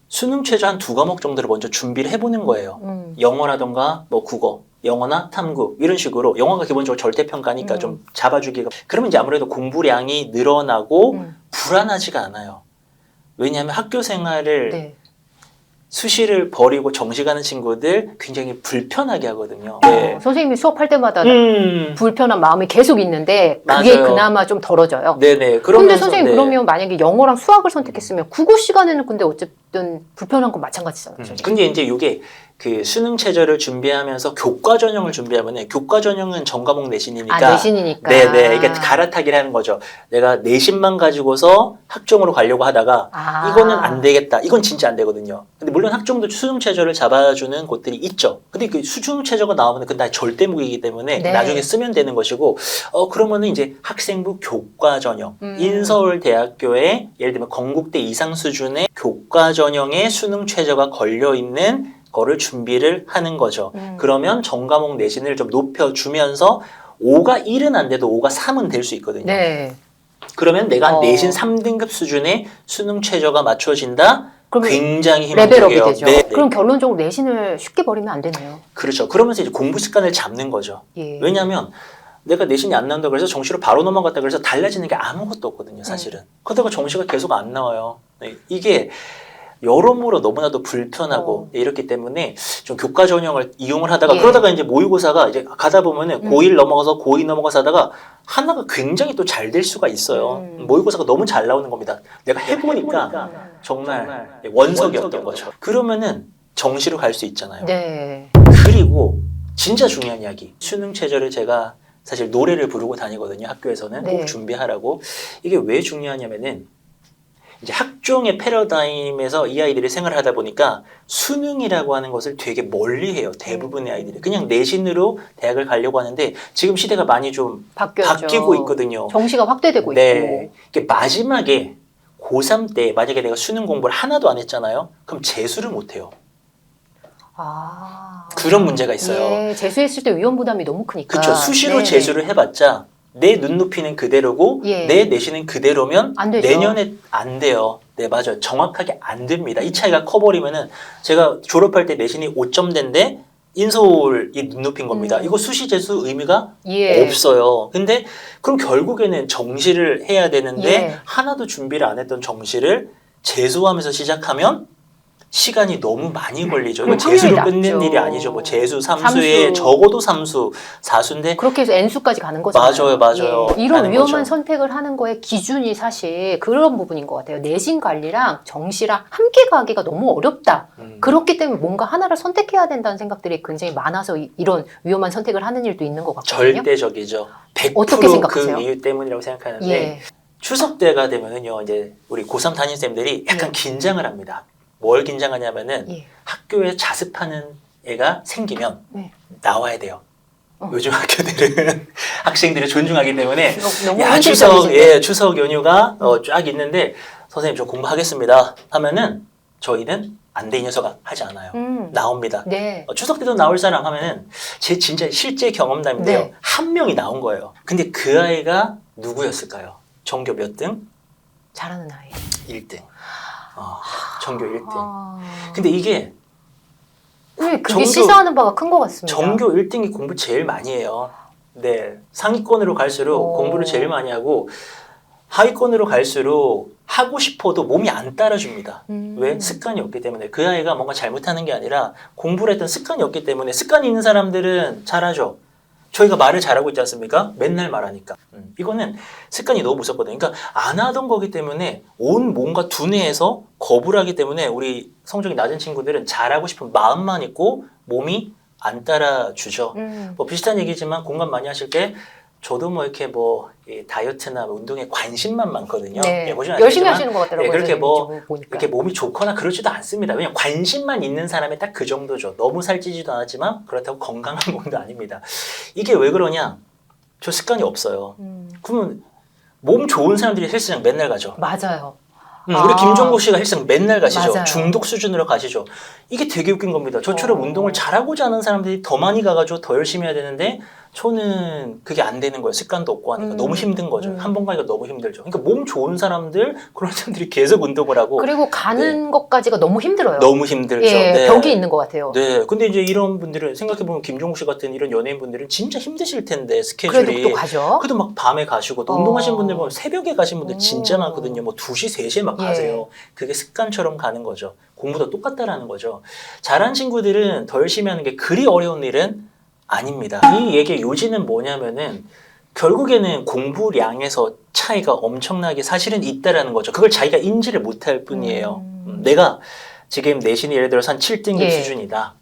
수능 최저 한 2과목 정도를 먼저 준비를 해보는 거예요. 영어라던가 뭐 국어 영어나 탐구 이런 식으로 영어가 기본적으로 절대평가니까 좀 잡아주기가 그러면 이제 아무래도 공부량이 늘어나고 불안하지가 않아요. 왜냐하면 학교 생활을 네. 수시를 버리고 정시 가는 친구들 굉장히 불편하게 하거든요. 네. 선생님이 수업할 때마다 음, 불편한 마음이 계속 있는데 그게 맞아요. 그나마 좀 덜어져요. 네네. 근데 선생님 네. 그러면 만약에 영어랑 수학을 선택했으면 국어 시간에는 근데 어쨌든 불편한 건 마찬가지잖아요. 선생님. 근데 이제 이게 그 수능 최저를 준비하면서 교과 전형을 준비하면 교과 전형은 전과목 내신이니까 아, 내신이니까. 네네 이게 갈아타기를 하는 거죠. 내가 내신만 가지고서 학종으로 가려고 하다가 아. 이거는 안 되겠다. 이건 진짜 안 되거든요. 근데 물론 학종도 수능 최저를 잡아주는 곳들이 있죠. 근데 그 수능 최저가 나오면 그건 다 절대무기이기 때문에 네. 나중에 쓰면 되는 것이고 그러면은 이제 학생부 교과 전형 인서울대학교에 예를 들면 건국대 이상 수준의 교과 전형의 수능 최저가 걸려 있는 거를 준비를 하는 거죠. 그러면 전과목 내신을 좀 높여주면서 5가 1은 안 돼도 5가 3은 될 수 있거든요. 네. 그러면 내가 내신 3등급 수준의 수능 최저가 맞춰진다? 그러면 굉장히 레벨업이 희망적이에요. 되죠. 네, 네. 그럼 결론적으로 내신을 쉽게 버리면 안 되네요. 그렇죠. 그러면서 이제 공부 습관을 잡는 거죠. 예. 왜냐하면 내가 내신이 안 나온다고 해서 정시로 바로 넘어갔다 그래서 달라지는 게 아무것도 없거든요, 사실은. 그러다가 정시가 계속 안 나와요. 네, 이게 여러모로 너무나도 불편하고 이렇기 때문에 좀 교과 전형을 이용을 하다가 예. 그러다가 이제 모의고사가 이제 가다 보면은 고1 넘어가서 고2 넘어가서 하다가 하나가 굉장히 또 잘 될 수가 있어요. 모의고사가 너무 잘 나오는 겁니다. 내가 해보니까 정말 원석이었던 거죠. 그러면은 정시로 갈 수 있잖아요. 네. 그리고 진짜 중요한 이야기. 수능 최저를 제가 사실 노래를 부르고 다니거든요. 학교에서는 네. 꼭 준비하라고. 이게 왜 중요하냐면은 이제 학종의 패러다임에서 이 아이들이 생활을 하다 보니까 수능이라고 하는 것을 되게 멀리해요. 대부분의 아이들이. 그냥 내신으로 대학을 가려고 하는데 지금 시대가 많이 좀 바뀌었죠. 바뀌고 있거든요. 정시가 확대되고 네. 있고. 이게 마지막에 고3 때 만약에 내가 수능 공부를 하나도 안 했잖아요. 그럼 재수를 못 해요. 아. 그런 문제가 있어요. 예, 재수했을 때 위험 부담이 너무 크니까. 그렇죠. 수시로 네. 재수를 해봤자 내 눈높이는 그대로고 예. 내 내신은 그대로면 안 되죠. 내년에 안 돼요. 네, 맞아요. 정확하게 안 됩니다. 이 차이가 커버리면은 제가 졸업할 때 내신이 5점대인데 인서울이 눈높인 겁니다. 이거 수시 재수 의미가 예. 없어요. 근데 그럼 결국에는 정시를 해야 되는데 예. 하나도 준비를 안 했던 정시를 재수하면서 시작하면 시간이 너무 많이 걸리죠. 이거 그럼 재수로 확률이 끝낸 낮죠. 일이 아니죠. 뭐 재수, 삼수에 삼수. 적어도 삼수, 사수인데 그렇게 해서 N수까지 가는 거잖아요. 맞아요. 예. 이런 가는 위험한 거죠. 선택을 하는 거에 기준이 사실 그런 부분인 것 같아요. 내신 관리랑 정시랑 함께 가기가 너무 어렵다. 그렇기 때문에 뭔가 하나를 선택해야 된다는 생각들이 굉장히 많아서 이런 위험한 선택을 하는 일도 있는 것 같거든요. 절대적이죠. 100% 어떻게 생각하세요? 그 이유 때문이라고 생각하는데 예. 추석 때가 되면은요, 이제 우리 고3 담임쌤들이 약간 긴장을 합니다. 뭘 긴장하냐면은 예. 학교에 자습하는 애가 생기면 네. 나와야 돼요. 요즘 학교들은 학생들을 존중하기 때문에 너무 야, 추석 연휴가 쫙 있는데 선생님 저 공부하겠습니다 하면은 저희는 안 돼 이 녀석아 하지 않아요. 나옵니다. 네. 추석 때도 나올 사람 하면은 제 진짜 실제 경험담인데요. 네. 한 명이 나온 거예요. 근데 그 아이가 누구였을까요? 전교 몇 등? 잘하는 아이. 1등. 전교 1등. 아. 근데 이게 그게 전교- 시사하는 바가 큰 것 같습니다. 전교 1등이 공부 제일 많이 해요. 네. 상위권으로 갈수록 오. 공부를 제일 많이 하고 하위권으로 갈수록 하고 싶어도 몸이 안 따라줍니다. 왜? 습관이 없기 때문에. 그 아이가 뭔가 잘못하는 게 아니라 공부를 했던 습관이 없기 때문에 습관이 있는 사람들은 잘하죠. 저희가 말을 잘하고 있지 않습니까? 맨날 말하니까. 이거는 습관이 너무 무섭거든요. 그러니까 안 하던 거기 때문에 온 몸과 두뇌에서 거부를 하기 때문에 우리 성적이 낮은 친구들은 잘하고 싶은 마음만 있고 몸이 안 따라주죠. 뭐 비슷한 얘기지만 공감 많이 하실 게 저도 뭐 이렇게 뭐 다이어트나 운동에 관심만 많거든요. 네. 예, 보시면 열심히 아시겠지만 하시는 것 같더라고요. 그렇게 뭐 보니까. 이렇게 몸이 좋거나 그러지도 않습니다. 그냥 관심만 있는 사람이 딱 그 정도죠. 너무 살찌지도 않았지만 그렇다고 건강한 몸도 아닙니다. 이게 왜 그러냐? 저 습관이 없어요. 그러면 몸 좋은 사람들이 헬스장 맨날 가죠. 맞아요. 우리 김종국 씨가 헬스장 맨날 가시죠. 맞아요. 중독 수준으로 가시죠. 이게 되게 웃긴 겁니다. 저처럼 운동을 잘하고자 하는 사람들이 더 많이 가가지고 더 열심히 해야 되는데 저는 그게 안 되는 거예요. 습관도 없고 하니까 너무 힘든 거죠. 한 번 가기가 너무 힘들죠. 그러니까 몸 좋은 사람들 그런 사람들이 계속 운동을 하고 그리고 가는 것까지가 너무 힘들어요. 너무 힘들죠. 예, 네. 벽이 있는 것 같아요. 네, 근데 이제 이런 분들은 생각해보면 김종국 씨 같은 이런 연예인분들은 진짜 힘드실 텐데 그래도 스케줄이 또 가죠. 그래도 막 밤에 가시고 또 운동하시는 분들 보면 새벽에 가신 분들 진짜 오. 많거든요. 뭐 2시, 3시에 막 예. 가세요. 그게 습관처럼 가는 거죠. 공부도 똑같다라는 거죠. 잘한 친구들은 더 열심히 하는 게 그리 어려운 일은 아닙니다. 이 얘기의 요지는 뭐냐면은 결국에는 공부량에서 차이가 엄청나게 사실은 있다라는 거죠. 그걸 자기가 인지를 못할 뿐이에요. 내가 지금 내신이 예를 들어서 한 7등급 예. 수준이다.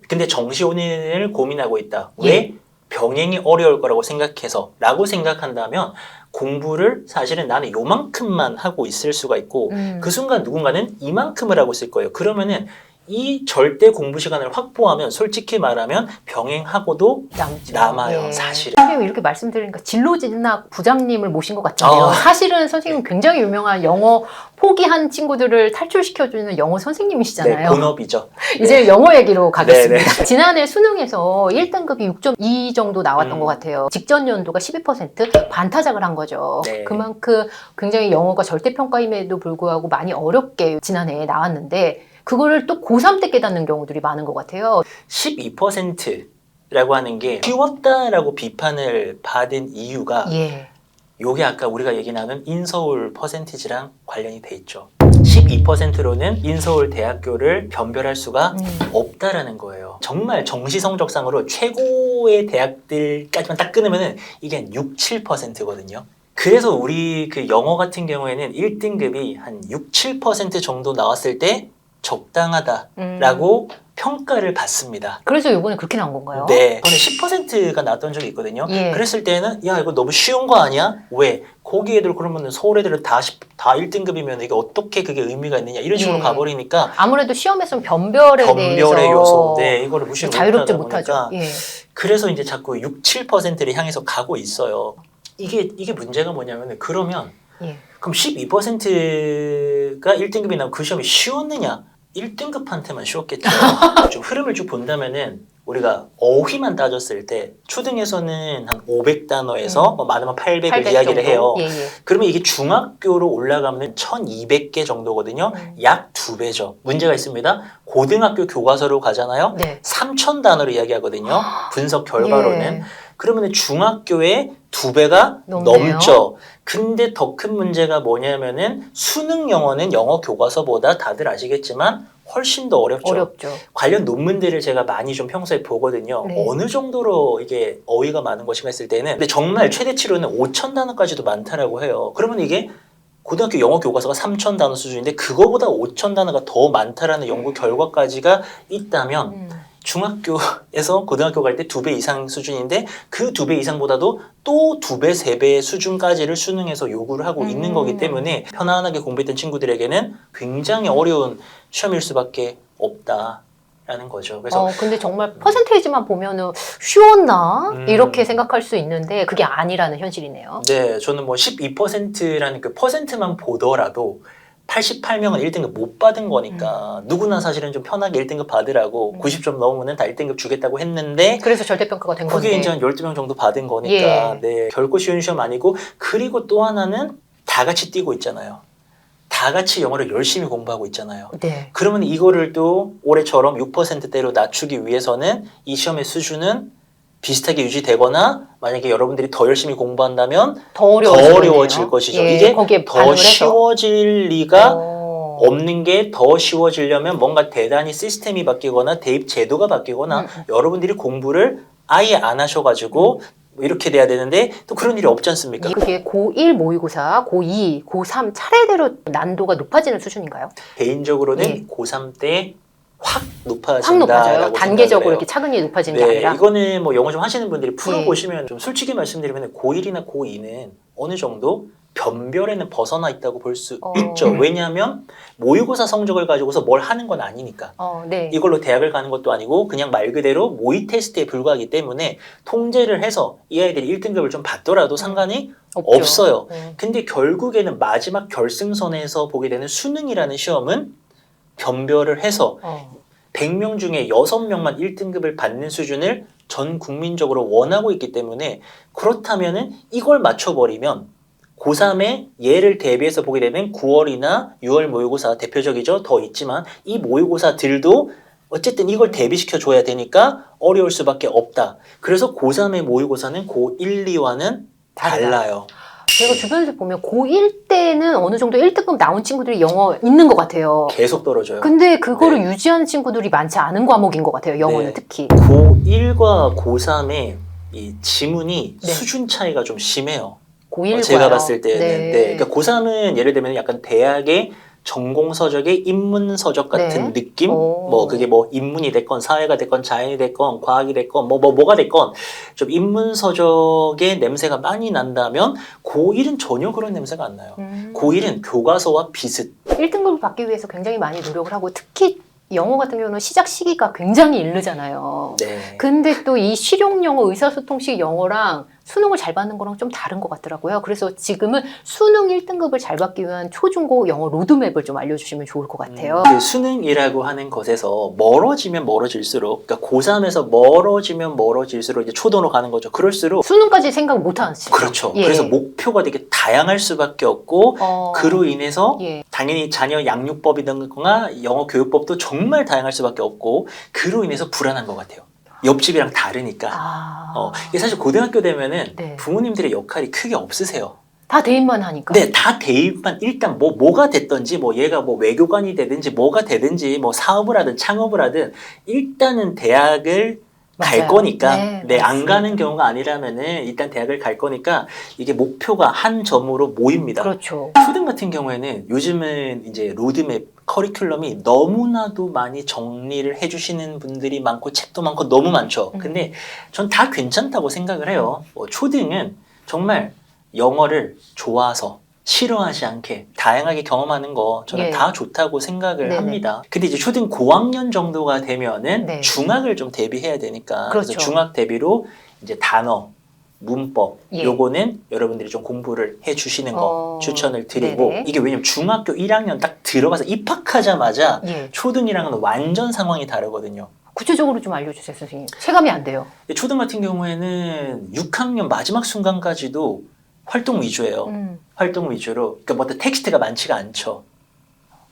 근데 정시혼인을 고민하고 있다. 예. 왜? 병행이 어려울 거라고 생각해서 라고 생각한다면 공부를 사실은 나는 요만큼만 하고 있을 수가 있고 그 순간 누군가는 이만큼을 하고 있을 거예요. 그러면은 이 절대 공부 시간을 확보하면 솔직히 말하면 병행하고도 남아요. 예. 사실은. 선생님 이렇게 말씀드리니까 진로진학 부장님을 모신 것 같은데요. 사실은 선생님은 굉장히 유명한 영어 포기한 친구들을 탈출시켜주는 영어 선생님이시잖아요. 네, 본업이죠. 이제 영어 얘기로 가겠습니다. 지난해 수능에서 1등급이 6.2 정도 나왔던 것 같아요. 직전 연도가 12% 반타작을 한 거죠. 네. 그만큼 굉장히 영어가 절대평가임에도 불구하고 많이 어렵게 지난해에 나왔는데 그거를 또 고3 때 깨닫는 경우들이 많은 것 같아요. 12%라고 하는 게 쉬웠다라고 비판을 받은 이유가 예. 요게 아까 우리가 얘기 나눈 인서울 퍼센티지랑 관련이 돼 있죠. 12%로는 인서울 대학교를 변별할 수가 없다라는 거예요. 정말 정시 성적상으로 최고의 대학들까지만 딱 끊으면은 이게 한 6, 7%거든요. 그래서 우리 그 영어 같은 경우에는 1등급이 한 6, 7% 정도 나왔을 때 적당하다라고 평가를 받습니다. 그래서 이번에 그렇게 나온 건가요? 네. 저는 10%가 나왔던 적이 있거든요. 예. 그랬을 때는 야 이거 너무 쉬운 거 아니야? 왜? 거기 애들 그러면 서울 애들은 다 1등급이면 이게 어떻게 그게 의미가 있느냐 이런 식으로 예. 가버리니까 아무래도 시험에서는 변별에 변별의 대해서 요소, 네, 이거를 무시를 자유롭지 못하다 못하죠. 보니까 예. 그래서 이제 자꾸 6, 7%를 향해서 가고 있어요. 이게 문제가 뭐냐면 그러면 예. 그럼 12%가 1등급이 나면 그 시험이 쉬웠느냐? 1등급한테만 쉬웠겠죠. 좀 흐름을 쭉 본다면은 우리가 어휘만 따졌을 때 초등에서는 한 500단어에서 뭐 많으면 800을 800 이야기를 정도? 해요. 예, 예. 그러면 이게 중학교로 올라가면 1200개 정도거든요. 약 2배죠. 문제가 있습니다. 고등학교 교과서로 가잖아요. 네. 3000단어로 이야기하거든요. 분석 결과로는. 예. 그러면 중학교의 2배가 넘네요. 넘죠. 근데 더 큰 문제가 뭐냐면은 수능 영어는 영어 교과서보다 다들 아시겠지만 훨씬 더 어렵죠. 어렵죠. 관련 논문들을 제가 많이 좀 평소에 보거든요. 네. 어느 정도로 이게 어휘가 많은 것인가 했을 때는 근데 정말 최대치로는 5000단어까지도 많다라고 해요. 그러면 이게 고등학교 영어 교과서가 3000단어 수준인데 그거보다 5000단어가 더 많다라는 연구 결과까지가 있다면 중학교에서 고등학교 갈 때 2배 이상 수준인데 그 2배 이상보다도 또 2배, 3배의 수준까지를 수능에서 요구를 하고 있는 거기 때문에 편안하게 공부했던 친구들에게는 굉장히 어려운 시험일 수밖에 없다라는 거죠. 그래서 근데 정말 퍼센테이지만 보면은 쉬웠나? 이렇게 생각할 수 있는데 그게 아니라는 현실이네요. 네, 저는 뭐 12%라는 그 퍼센트만 보더라도 88명은 1등급 못 받은 거니까 누구나 사실은 좀 편하게 1등급 받으라고 90점 넘으면 다 1등급 주겠다고 했는데 그래서 절대평가가 된 건데. 그게 이제 한 12명 정도 받은 거니까 예. 네, 결코 쉬운 시험 아니고 그리고 또 하나는 다 같이 뛰고 있잖아요. 다 같이 영어를 열심히 공부하고 있잖아요. 네. 그러면 이거를 또 올해처럼 6%대로 낮추기 위해서는 이 시험의 수준은 비슷하게 유지되거나 만약에 여러분들이 더 열심히 공부한다면 더 어려워질 질 것이죠. 예, 이게 거기에 더 반응을 해서. 쉬워질 리가 어. 없는 게 더 쉬워지려면 뭔가 대단히 시스템이 바뀌거나 대입 제도가 바뀌거나 여러분들이 공부를 아예 안 하셔가지고 이렇게 돼야 되는데 또 그런 일이 없지 않습니까? 그게 고1 모의고사, 고2, 고3 차례대로 난도가 높아지는 수준인가요? 개인적으로는 예. 고3 때 확 확 높아진다라고 높아져요. 단계적으로 생각을 해요. 이렇게 차근히 높아지는 게 네, 아니라. 이거는 뭐 영어 좀 하시는 분들이 예. 풀어보시면 좀 솔직히 말씀드리면 고1이나 고2는 어느 정도 변별에는 벗어나 있다고 볼 수 어. 있죠. 왜냐하면 모의고사 성적을 가지고서 뭘 하는 건 아니니까. 네. 이걸로 대학을 가는 것도 아니고 그냥 말 그대로 모의 테스트에 불과하기 때문에 통제를 해서 이 아이들이 1등급을 좀 받더라도 상관이 없죠. 없어요. 근데 결국에는 마지막 결승선에서 보게 되는 수능이라는 시험은 변별을 해서 100명 중에 6명만 1등급을 받는 수준을 전 국민적으로 원하고 있기 때문에 그렇다면은 이걸 맞춰버리면 고3에 얘를 대비해서 보게 되는 9월이나 6월 모의고사 대표적이죠. 더 있지만 이 모의고사들도 어쨌든 이걸 대비시켜 줘야 되니까 어려울 수밖에 없다. 그래서 고3의 모의고사는 고1, 2와는 달라요. 제가 주변에서 보면 고1 때는 어느 정도 1등급 나온 친구들이 영어 있는 것 같아요. 계속 떨어져요. 근데 그거를 유지하는 친구들이 많지 않은 과목인 것 같아요. 영어는 네. 특히. 고1과 고3의 이 지문이 네. 수준 차이가 좀 심해요. 고1과요. 제가 봤을 때는. 네. 네. 그러니까 고3은 예를 들면 약간 대학의 전공 서적의 인문 서적 같은 네. 느낌? 오. 뭐 그게 뭐 인문이 됐건 사회가 됐건 자연이 됐건 과학이 됐건 뭐가 됐건 좀 인문 서적의 냄새가 많이 난다면 고1은 전혀 그런 냄새가 안 나요. 고1은 교과서와 비슷. 1등급을 받기 위해서 굉장히 많이 노력을 하고 특히 영어 같은 경우는 시작 시기가 굉장히 이르잖아요. 네. 근데 또 이 실용 영어, 의사소통식 영어랑 수능을 잘 받는 거랑 좀 다른 것 같더라고요. 그래서 지금은 수능 1등급을 잘 받기 위한 초중고 영어 로드맵을 좀 알려주시면 좋을 것 같아요. 그 수능이라고 하는 것에서 멀어지면 멀어질수록, 그러니까 고3에서 멀어지면 멀어질수록 이제 초등으로 가는 거죠. 그럴수록 수능까지 생각 못 하시죠? 그렇죠. 예. 그래서 목표가 되게 다양할 수밖에 없고 그로 인해서 예. 당연히 자녀 양육법이든가 영어 교육법도 정말 다양할 수밖에 없고 그로 인해서 불안한 것 같아요. 옆집이랑 다르니까. 이게 사실 고등학교 되면은 네. 부모님들의 역할이 크게 없으세요. 다 대입만 하니까. 네, 다 대입만 일단 뭐가 됐든지 뭐 얘가 뭐 외교관이 되든지 뭐가 되든지 뭐 사업을 하든 창업을 하든 일단은 대학을 갈 맞아요. 거니까 네, 안 맞습니다. 가는 경우가 아니라면은 일단 대학을 갈 거니까 이게 목표가 한 점으로 모입니다. 그렇죠. 초등 같은 경우에는 요즘은 이제 로드맵 커리큘럼이 너무나도 많이 정리를 해주시는 분들이 많고 책도 많고 너무 많죠. 근데 전 다 괜찮다고 생각을 해요. 초등은 정말 영어를 좋아서 싫어하지 않게 다양하게 경험하는 거 저는 예. 다 좋다고 생각을 네네. 합니다. 근데 이제 초등 고학년 정도가 되면은 네. 중학을 좀 대비해야 되니까 그렇죠. 그래서 중학 대비로 이제 단어, 문법 예. 요거는 여러분들이 좀 공부를 해 주시는 거 추천을 드리고 네네. 이게 왜냐면 중학교 1학년 딱 들어가서 입학하자마자 예. 초등이랑은 완전 상황이 다르거든요. 구체적으로 좀 알려주세요, 선생님. 체감이 안 돼요. 초등 같은 경우에는 6학년 마지막 순간까지도 활동 위주예요. 활동 위주로. 그러니까 뭐 텍스트가 많지가 않죠.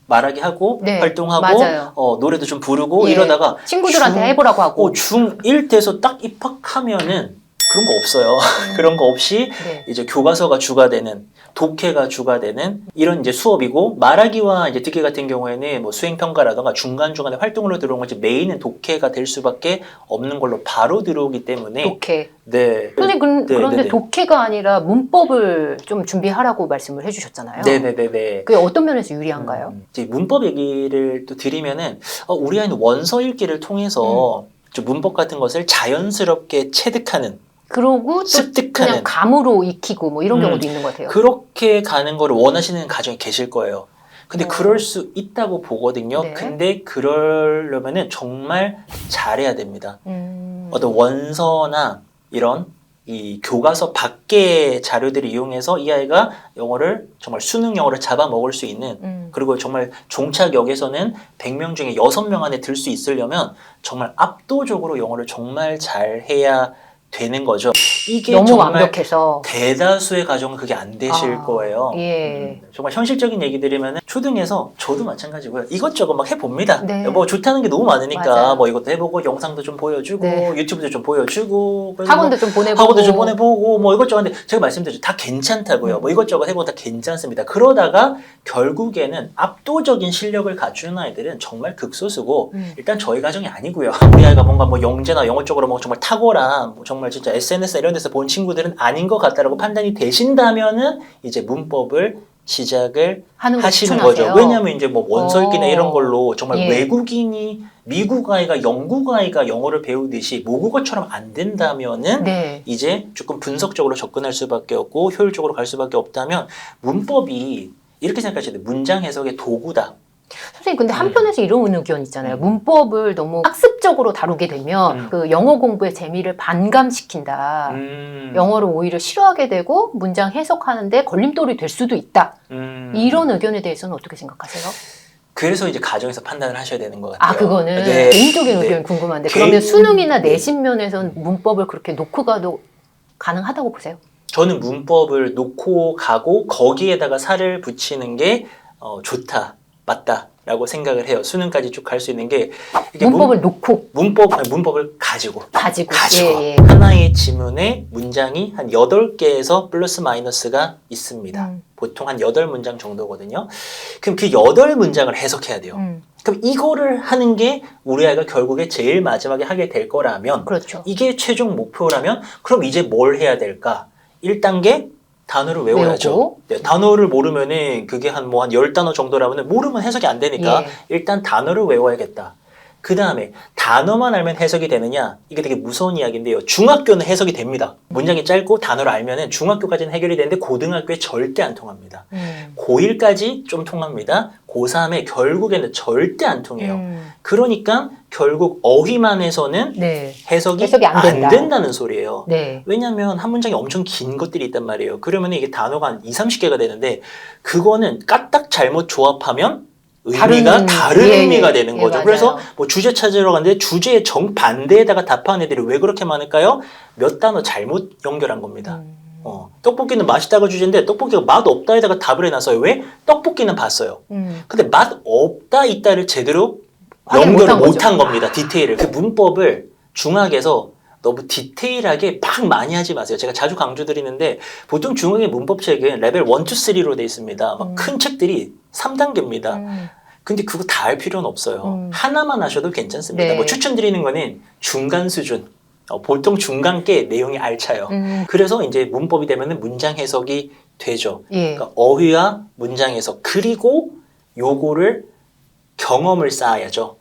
말하기 하고 네, 활동하고 맞아요. 노래도 좀 부르고 예. 이러다가 친구들한테 해보라고 하고. 중1 돼서 딱 입학하면은 그런 거 없어요. 그런 거 없이 네. 이제 교과서가 주가 되는 독해가 주가 되는 이런 이제 수업이고 말하기와 이제 듣기 같은 경우에는 뭐 수행평가라던가 중간중간에 활동으로 들어온 거지 메인은 독해가 될 수밖에 없는 걸로 바로 들어오기 때문에 독해. 네. 선생님, 네, 그런데 네, 네. 독해가 아니라 문법을 좀 준비하라고 말씀을 해주셨잖아요. 네네네네. 그게 어떤 면에서 유리한가요? 이제 문법 얘기를 또 드리면은 우리 아이는 원서 읽기를 통해서 좀 문법 같은 것을 자연스럽게 체득하는 그러고 또 습득하는 그냥 감으로 익히고 뭐 이런 경우도 있는 것 같아요. 그렇게 가는 거를 원하시는 가정이 계실 거예요. 근데 그럴 수 있다고 보거든요. 네. 근데 그러려면은 정말 잘해야 됩니다. 어떤 원서나 이런 이 교과서 밖의 자료들을 이용해서 이 아이가 영어를 정말 수능 영어를 잡아먹을 수 있는 그리고 정말 종착역에서는 100명 중에 6명 안에 들 수 있으려면 정말 압도적으로 영어를 정말 잘해야 되는 거죠. 이게 너무 정말 완벽해서. 대다수의 가정은 그게 안 되실 거예요. 예. 정말 현실적인 얘기 드리면 초등에서 저도 마찬가지고요. 이것저것 막 해봅니다. 네. 뭐 좋다는 게 너무 많으니까 맞아요. 뭐 이것도 해보고 영상도 좀 보여주고 네. 유튜브도 좀 보여주고 그래서 학원도 좀 보내보고. 학원도 좀 보내보고 뭐 이것저것 하는데 제가 말씀드렸죠. 다 괜찮다고요. 뭐 이것저것 해보고 다 괜찮습니다. 그러다가 결국에는 압도적인 실력을 갖추는 아이들은 정말 극소수고 일단 저희 가정이 아니고요. 우리 아이가 뭔가 뭐 영재나 영어 쪽으로 뭐 정말 탁월한 뭐 정말 진짜 SNS 이런 데서 본 친구들은 아닌 것 같다라고 판단이 되신다면은 이제 문법을 시작을 하는 거 하시는 추천하세요? 거죠. 왜냐하면 이제 뭐 원서읽기나 이런 걸로 정말 예. 외국인이 미국 아이가 영국 아이가 영어를 배우듯이 모국어처럼 안 된다면은 네. 이제 조금 분석적으로 접근할 수밖에 없고 효율적으로 갈 수밖에 없다면 문법이 이렇게 생각하셔야 돼요. 문장 해석의 도구다. 선생님, 근데 한편에서 이런 의견 있잖아요. 음. 문법을 너무 학습적으로 다루게 되면 음. 그 영어 공부의 재미를 반감시킨다. 영어를 오히려 싫어하게 되고 문장 해석하는데 걸림돌이 될 수도 있다. 이런 의견에 대해서는 어떻게 생각하세요? 그래서 이제 가정에서 판단을 하셔야 되는 것 같아요. 아, 그거는 네. 개인적인 네. 의견 궁금한데 개인- 그러면 수능이나 네. 내신 면에서는 문법을 그렇게 놓고 가도 가능하다고 보세요? 저는 문법을 놓고 가고 거기에다가 살을 붙이는 게 좋다, 맞다라고 생각을 해요. 수능까지 쭉 갈 수 있는 게 이게 문법을 놓고 문법을 가지고 예. 하나의 지문에 문장이 한 8개에서 플러스 마이너스가 있습니다. 보통 한 8문장 정도거든요. 그럼 그 8문장을 해석해야 돼요. 그럼 이거를 하는 게 우리 아이가 결국에 제일 마지막에 하게 될 거라면 그렇죠. 이게 최종 목표라면 그럼 이제 뭘 해야 될까? 1단계 단어를 외워야죠. 외우고. 네, 단어를 모르면은 그게 한 10단어 정도라면 모르면 해석이 안 되니까 예. 일단 단어를 외워야겠다. 그 다음에 단어만 알면 해석이 되느냐? 이게 되게 무서운 이야기인데요. 중학교는 해석이 됩니다. 문장이 짧고 단어를 알면은 중학교까지는 해결이 되는데 고등학교에 절대 안 통합니다. 고1까지 좀 통합니다. 고3에 결국에는 절대 안 통해요. 그러니까 결국 어휘만 해서는 네. 해석이 안 된다. 된다는 소리예요. 네. 왜냐하면 한 문장에 엄청 긴 것들이 있단 말이에요. 그러면 이게 단어가 한 30개가 되는데 그거는 까딱 잘못 조합하면 의미가 다른 예, 의미가 예, 되는 예, 거죠. 맞아요. 그래서 뭐 주제 찾으러 갔는데 주제의 정반대에다가 답하는 애들이 왜 그렇게 많을까요? 몇 단어 잘못 연결한 겁니다. 떡볶이는 맛있다가 주제인데 떡볶이가 맛 없다에다가 답을 해놨어요. 왜? 떡볶이는 봤어요. 근데 맛 없다 있다를 제대로 확인 연결을 못한 못한 겁니다. 디테일을. 그 문법을 중학에서 너무 디테일하게 막 많이 하지 마세요. 제가 자주 강조드리는데 보통 중학의 문법책은 레벨 1, 2, 3로 돼 있습니다. 막 큰 책들이 3단계입니다. 근데 그거 다 할 필요는 없어요. 하나만 하셔도 괜찮습니다. 네. 뭐 추천드리는 거는 중간 수준. 보통 중간께 내용이 알차요. 그래서 이제 문법이 되면은 문장 해석이 되죠. 예. 그러니까 어휘와 문장 해석. 그리고 요거를 경험을 쌓아야죠.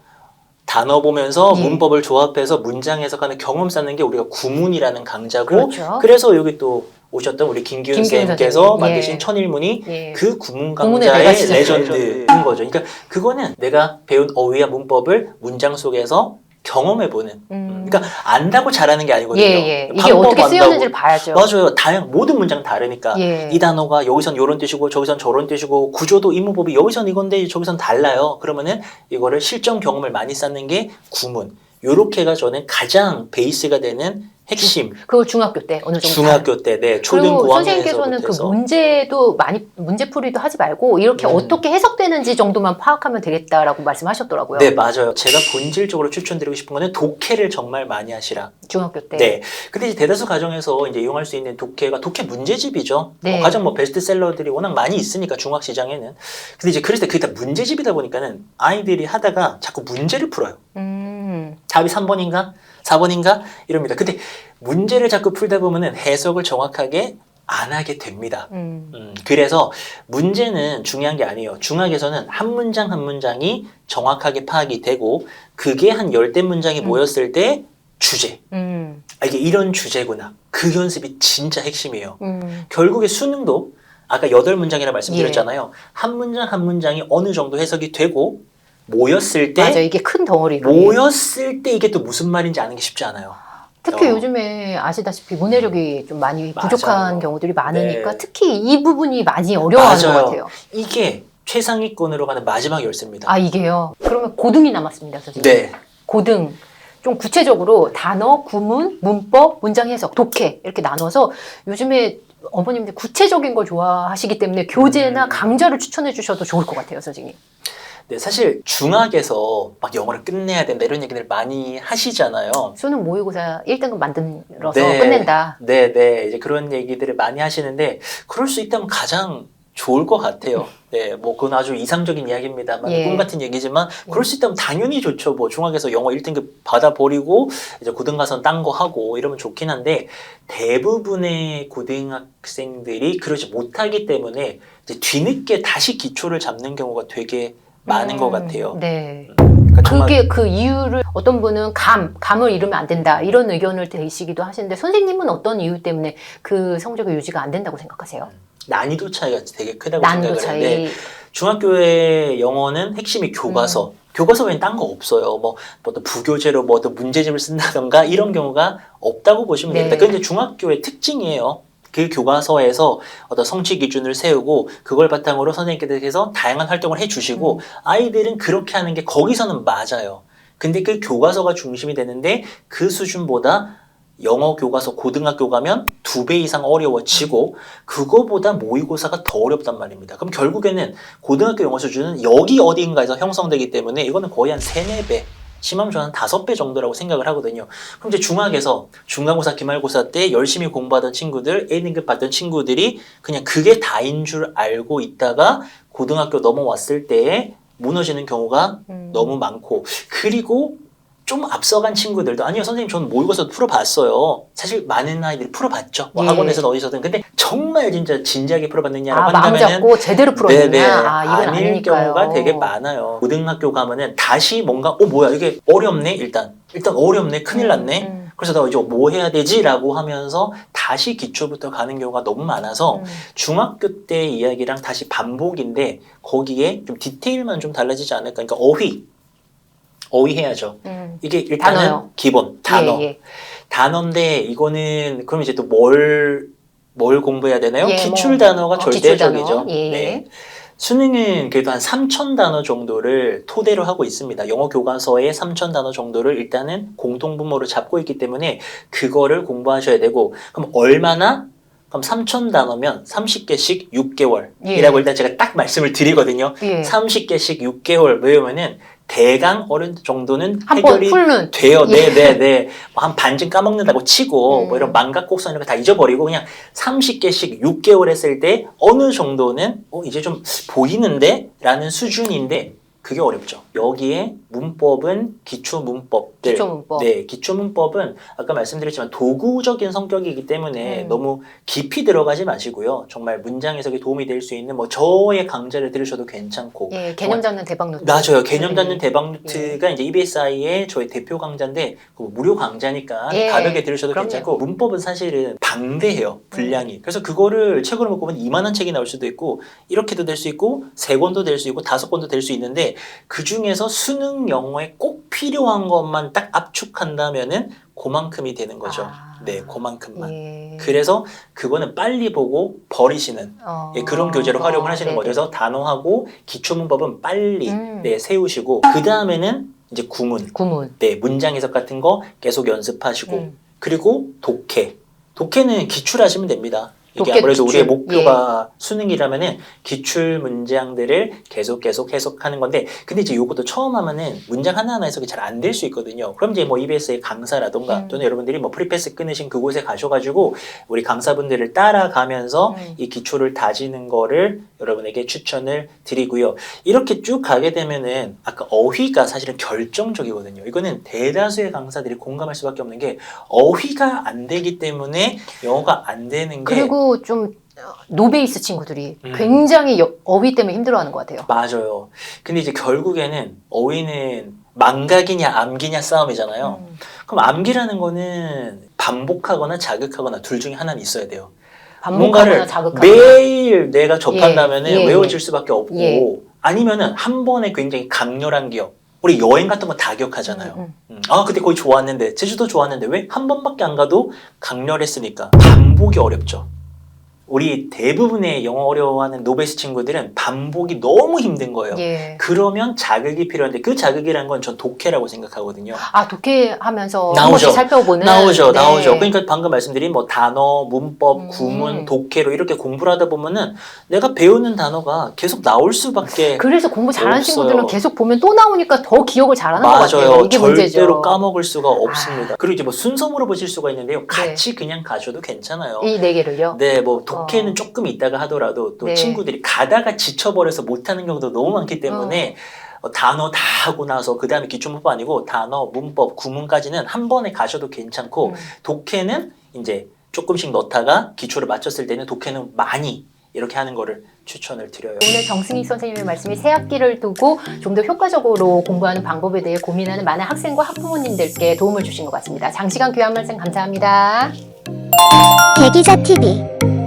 단어 보면서 예. 문법을 조합해서 문장 해석하는 경험 쌓는 게 우리가 구문이라는 강좌고 그렇죠. 그래서 여기 또 오셨던 우리 김기훈 김기훈 쌤께서 선생님. 만드신 예. 천일문이 예. 그 구문 구문의 강좌의 대가시죠. 레전드인 거죠. 그러니까 그거는 내가 배운 어휘와 문법을 문장 속에서 경험해보는. 그러니까 안다고 잘하는 게 아니거든요. 예. 이게 방법 어떻게 안다고. 쓰였는지를 봐야죠. 맞아요. 모든 문장 다르니까. 예. 이 단어가 여기선 이런 뜻이고 저기선 저런 뜻이고 구조도 이문법이 여기선 이건데 저기선 달라요. 그러면은 이거를 실전 경험을 많이 쌓는 게 구문. 요렇게가 저는 가장 베이스가 되는 핵심. 그거 중학교 때 어느 정도. 중학교 때, 네, 초등 그리고 고학년에서부터 선생님께서는 그 해서. 문제도 많이 문제풀이도 하지 말고 이렇게 어떻게 해석되는지 정도만 파악하면 되겠다라고 말씀하셨더라고요. 네, 맞아요. 제가 본질적으로 추천드리고 싶은 거는 독해를 정말 많이 하시라. 중학교 때. 네. 근데 이제 대다수 가정에서 이제 이용할 수 있는 독해가 독해 문제집이죠. 네. 가장 베스트셀러들이 워낙 많이 있으니까 중학 시장에는. 근데 이제 그랬을 때 그게 다 문제집이다 보니까는 아이들이 하다가 자꾸 문제를 풀어요. 답이 3번인가? 4번인가? 이럽니다. 근데 문제를 자꾸 풀다 보면은 해석을 정확하게 안 하게 됩니다. 그래서 문제는 중요한 게 아니에요. 중학에서는 한 문장 한 문장이 정확하게 파악이 되고 그게 한 10대 문장이 모였을 때 주제. 이게 이런 주제구나. 그 연습이 진짜 핵심이에요. 결국에 수능도 아까 8문장이라 말씀드렸잖아요. 한 문장 한 문장이 어느 정도 해석이 되고 모였을 때 맞아, 이게 큰 덩어리가. 모였을 때 이게 또 무슨 말인지 아는 게 쉽지 않아요. 특히 요즘에 아시다시피 문해력이 좀 많이 부족한 맞아요. 경우들이 많으니까 네. 특히 이 부분이 많이 어려워하는 것 맞아요. 같아요. 이게 최상위권으로 가는 마지막 열쇠입니다. 아, 이게요? 그러면 고등이 남았습니다, 선생님. 네. 고등. 좀 구체적으로 단어, 구문, 문법, 문장 해석, 독해 이렇게 나눠서 요즘에 어머님들 구체적인 걸 좋아하시기 때문에 교재나 강좌를 추천해 주셔도 좋을 것 같아요, 선생님. 네, 사실 중학에서 막 영어를 끝내야 된다 이런 얘기들 많이 하시잖아요. 수능 모의고사 1등급 만들어서 네. 끝낸다. 네. 이제 그런 얘기들을 많이 하시는데 그럴 수 있다면 가장 좋을 것 같아요. 네, 뭐 그건 아주 이상적인 이야기입니다만 예. 꿈 같은 얘기지만 그럴 수 있다면 당연히 좋죠. 뭐 중학에서 영어 1등급 받아버리고 이제 고등 가서 딴 거 하고 이러면 좋긴 한데 대부분의 고등학생들이 그러지 못하기 때문에 이제 뒤늦게 다시 기초를 잡는 경우가 되게 많은 것 같아요. 네. 그러니까 정말 그게 그 이유를 어떤 분은 감을 잃으면 안 된다 이런 의견을 대시기도 하시는데 선생님은 어떤 이유 때문에 그 성적이 유지가 안 된다고 생각하세요? 난이도 차이가 되게 크다고 난이도 생각을 하는데 차이. 중학교의 영어는 핵심이 교과서. 교과서 외엔 딴 거 없어요. 뭐 어떤 부교재로 뭐 어떤 문제집을 쓴다던가 이런 경우가 없다고 보시면 네. 됩니다. 그게 이제 중학교의 특징이에요. 그 교과서에서 어떤 성취 기준을 세우고 그걸 바탕으로 선생님께서 다양한 활동을 해주시고 아이들은 그렇게 하는 게 거기서는 맞아요. 근데 그 교과서가 중심이 되는데 그 수준보다 영어 교과서 고등학교 가면 2배 이상 어려워지고 그거보다 모의고사가 더 어렵단 말입니다. 그럼 결국에는 고등학교 영어 수준은 여기 어딘가에서 형성되기 때문에 이거는 거의 한 3, 4배 심하면 저는 5배 정도라고 생각을 하거든요. 그럼 이제 중학에서 중간고사, 기말고사 때 열심히 공부하던 친구들, A등급 받던 친구들이 그냥 그게 다인 줄 알고 있다가 고등학교 넘어왔을 때에 무너지는 경우가 너무 많고 그리고 좀 앞서간 친구들도 아니요 선생님 저는 모의고사도 풀어봤어요. 사실 많은 아이들이 풀어봤죠. 뭐 예. 학원에서는 어디서든. 근데 정말 진짜 진지하게 풀어봤느냐라고 마음 한다면은 잡고 제대로 풀었느냐? 네네 이건 아닐 아니니까요. 경우가 되게 많아요. 고등학교 가면은 다시 뭔가 뭐야 이게 어렵네 일단 어렵네 큰일 났네. 그래서 나 이제 뭐 해야 되지라고 하면서 다시 기초부터 가는 경우가 너무 많아서 중학교 때 이야기랑 다시 반복인데 거기에 좀 디테일만 좀 달라지지 않을까. 그러니까 어휘 해야죠. 이게 일단은 단어요. 기본 단어. 예, 예. 단어인데 이거는 그럼 이제 또 뭘 공부해야 되나요? 예, 기출 단어가 기출 절대적이죠. 단어. 예. 네. 수능은 그래도 한 3,000단어 정도를 토대로 하고 있습니다. 영어 교과서의 3,000단어 정도를 일단은 공통분모로 잡고 있기 때문에 그거를 공부하셔야 되고 그럼 얼마나? 그럼 3,000단어면 30개씩 6개월이라고 예. 일단 제가 딱 말씀을 드리거든요. 예. 30개씩 6개월 외우면은 대강 어느 정도는 한 번 해결이 풀는. 돼요. 예. 네네네. 한 반쯤 까먹는다고 치고 뭐 이런 음. 망각곡선 이런 거 다 잊어버리고 그냥 30개씩 6개월 했을 때 어느 정도는 이제 좀 보이는데? 라는 수준인데 그게 어렵죠. 여기에 문법은 기초 문법들. 기초 문법. 네, 기초 문법은 아까 말씀드렸지만 도구적인 성격이기 때문에 너무 깊이 들어가지 마시고요. 정말 문장 해석에 도움이 될 수 있는 뭐 저의 강좌를 들으셔도 괜찮고. 예, 개념 잡는 대박 노트. 맞아요. 개념 잡는 대박 예. 노트가 이제 EBSI의 저의 대표 강좌인데 그 무료 강좌니까 예, 가볍게 들으셔도 그럼요. 괜찮고 문법은 사실은 방대해요. 분량이. 그래서 그거를 책으로 묶으면 이만한 책이 나올 수도 있고 이렇게도 될 수 있고 3권도 될 수 있고 5권도 될 수 있는데 그 중에서 수능 영어에 꼭 필요한 것만 딱 압축한다면은 그만큼이 되는 거죠. 네, 그만큼만. 예. 그래서 그거는 빨리 보고 버리시는 예, 그런 교재로 활용을 하시는 네네. 거죠. 그래서 단어하고 기초 문법은 빨리 네, 세우시고 그 다음에는 이제 구문, 구문. 네, 문장 해석 같은 거 계속 연습하시고 그리고 독해. 독해는 기출하시면 됩니다. 이게 독해, 아무래도 기출. 우리의 목표가 수능이라면은 기출 문장들을 계속 해석하는 건데, 근데 이제 요것도 처음 하면은 문장 하나하나 해석이 잘 안 될 수 있거든요. 그럼 이제 뭐 EBS의 강사라던가 또는 여러분들이 뭐 프리패스 끊으신 그곳에 가셔가지고 우리 강사분들을 따라가면서 이 기초를 다지는 거를 여러분에게 추천을 드리고요. 이렇게 쭉 가게 되면은 아까 어휘가 사실은 결정적이거든요. 이거는 대다수의 강사들이 공감할 수밖에 없는 게 어휘가 안 되기 때문에 영어가 안 되는 게 그리고 좀 노베이스 친구들이 굉장히 어휘 때문에 힘들어하는 것 같아요. 맞아요. 근데 이제 결국에는 어휘는 망각이냐 암기냐 싸움이잖아요. 그럼 암기라는 거는 반복하거나 자극하거나 둘 중에 하나는 있어야 돼요. 반복하거나 뭔가를 자극하거나. 매일 내가 접한다면 예, 예, 외워질 수밖에 없고 예. 아니면은 한 번에 굉장히 강렬한 기억. 우리 여행 같은 거 다 기억하잖아요. 아 그때 거기 좋았는데 제주도 좋았는데 왜 한 번밖에 안 가도 강렬했으니까 반복이 어렵죠. 우리 대부분의 영어 어려워하는 노베스 친구들은 반복이 너무 힘든 거예요. 예. 그러면 자극이 필요한데 그 자극이란 건 전 독해라고 생각하거든요. 아, 독해하면서 한 나오죠. 번씩 살펴보는. 나오죠. 네. 그러니까 방금 말씀드린 뭐 단어, 문법, 구문, 독해로 이렇게 공부를 하다 보면은 내가 배우는 단어가 계속 나올 수밖에 그래서 공부 잘하는 없어요. 친구들은 계속 보면 또 나오니까 더 기억을 잘하는 것 같아요. 맞아요. 이게 절대로 문제죠. 까먹을 수가 없습니다. 그리고 이제 뭐 순서 물어보실 수가 있는데요. 네. 같이 그냥 가셔도 괜찮아요. 이 네 개를요? 네, 뭐 독해는 조금 있다가 하더라도 또 네. 친구들이 가다가 지쳐버려서 못하는 경우도 너무 많기 때문에 단어 다 하고 나서 그 다음에 기출문법 아니고 단어, 문법, 구문까지는 한 번에 가셔도 괜찮고 독해는 이제 조금씩 넣다가 기초를 맞췄을 때는 독해는 많이 이렇게 하는 거를 추천을 드려요. 오늘 정승희 선생님의 말씀이 새 학기를 두고 좀 더 효과적으로 공부하는 방법에 대해 고민하는 많은 학생과 학부모님들께 도움을 주신 것 같습니다. 장시간 귀한 말씀 감사합니다. 대기자 TV